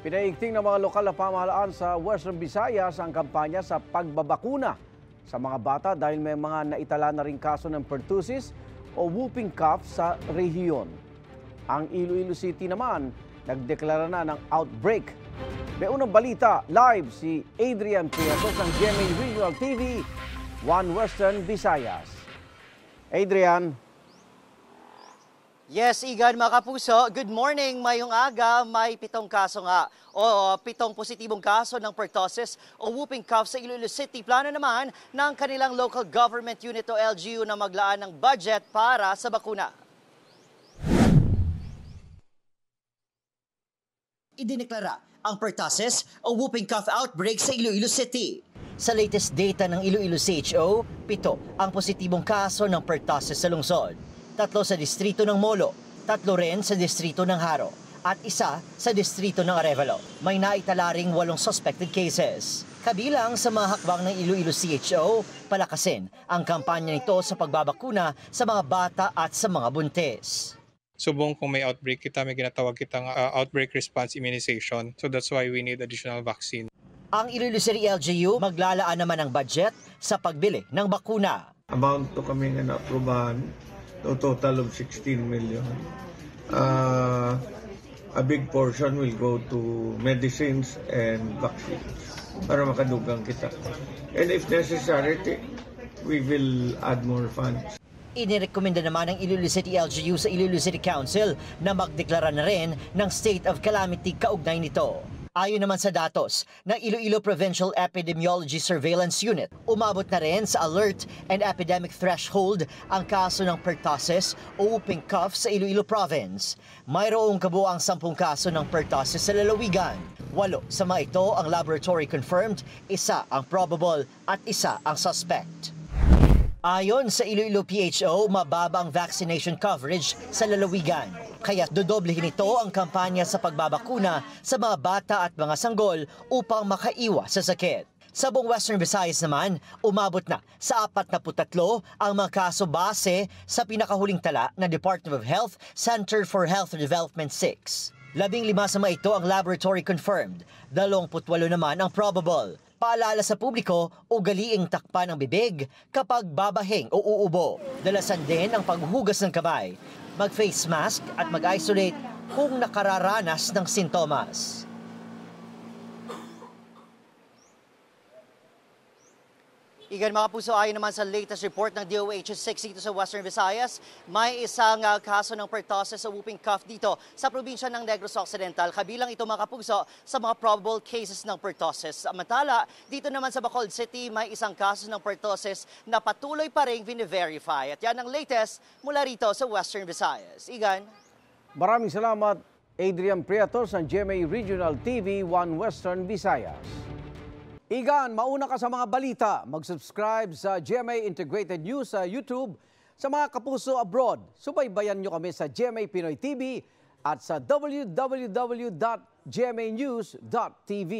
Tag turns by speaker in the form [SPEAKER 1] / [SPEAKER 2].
[SPEAKER 1] Pinaigting ng mga lokal na pamahalaan sa Western Visayas ang kampanya sa pagbabakuna sa mga bata dahil may mga naitala na ring kaso ng pertussis o whooping cough sa rehiyon. Ang Iloilo City naman nagdeklara na ng outbreak. May unang balita, live si Adrian Priatos ng GMA Regional TV, One Western Visayas. Adrian.
[SPEAKER 2] Yes, Igan, mga kapuso, good morning. Mayong aga, may 7 kaso nga o 7 positibong kaso ng pertussis o whooping cough sa Iloilo City. Plano naman ng kanilang local government unit o LGU na maglaan ng budget para sa bakuna. Idineklara ang pertussis o whooping cough outbreak sa Iloilo City. Sa latest data ng Iloilo CHO, 7 ang positibong kaso ng pertussis sa lungsod. 3 sa distrito ng Molo, 3 rin sa distrito ng Haro, at 1 sa distrito ng Arevalo. May naitala ring 8 suspected cases. Kabilang sa mga hakbang ng Iloilo CHO, palakasin ang kampanya nito sa pagbabakuna sa mga bata at sa mga buntis.
[SPEAKER 3] Subong kung may outbreak kita, may ginatawag kitang outbreak response immunization. So that's why we need additional vaccine.
[SPEAKER 2] Ang Iloilo City LGU maglalaan naman ng budget sa pagbili ng bakuna.
[SPEAKER 4] Amount to kami nga na-aprobahan, a total of 16 million. A big portion will go to medicines and vaccines para makadugang kita. And if necessary, we will add more funds.
[SPEAKER 2] Inirekomenda naman ng Iloilo City LGU sa Iloilo City Council na magdeklara na rin ng state of calamity kaugnay nito. Ayon naman sa datos ng Iloilo Provincial Epidemiology Surveillance Unit, umabot na rin sa alert and epidemic threshold ang kaso ng pertussis o whooping cough sa Iloilo Province. Mayroong kabuuang 10 kaso ng pertussis sa lalawigan. 8 sa mga ito ang laboratory confirmed, 1 ang probable at 1 ang suspect. Ayon sa Iloilo PHO, mababa ang vaccination coverage sa lalawigan. Kaya dodoblehin ito ang kampanya sa pagbabakuna sa mga bata at mga sanggol upang makaiwas sa sakit. Sa buong Western Visayas naman, umabot na sa 43 ang mga kaso base sa pinakahuling tala ng Department of Health Center for Health Development 6. 15 sa mga ito ang laboratory confirmed, 28 naman ang probable. Paalala sa publiko, ugaliing takpan ang bibig kapag babahing o uubo. Dalasan din ang paghuhugas ng kamay, mag-face mask at mag-isolate kung nakararanas ng sintomas. Igan, mga puso, ayon naman sa latest report ng DOH-6 dito sa Western Visayas, may isang kaso ng pertussis o whooping cough dito sa probinsya ng Negros Occidental. Kabilang ito, mga kapuso, sa mga probable cases ng pertussis. Samantala, dito naman sa Bacolod City, may isang kaso ng pertussis na patuloy pa rin vini-verify. At yan ang latest mula rito sa Western Visayas. Igan.
[SPEAKER 1] Maraming salamat, Adrian Priatos ng GMA Regional TV, One Western Visayas. Igan, mauna ka sa mga balita. Mag-subscribe sa GMA Integrated News sa YouTube. Sa mga kapuso abroad, subaybayan nyo kami sa GMA Pinoy TV at sa www.gmanews.tv.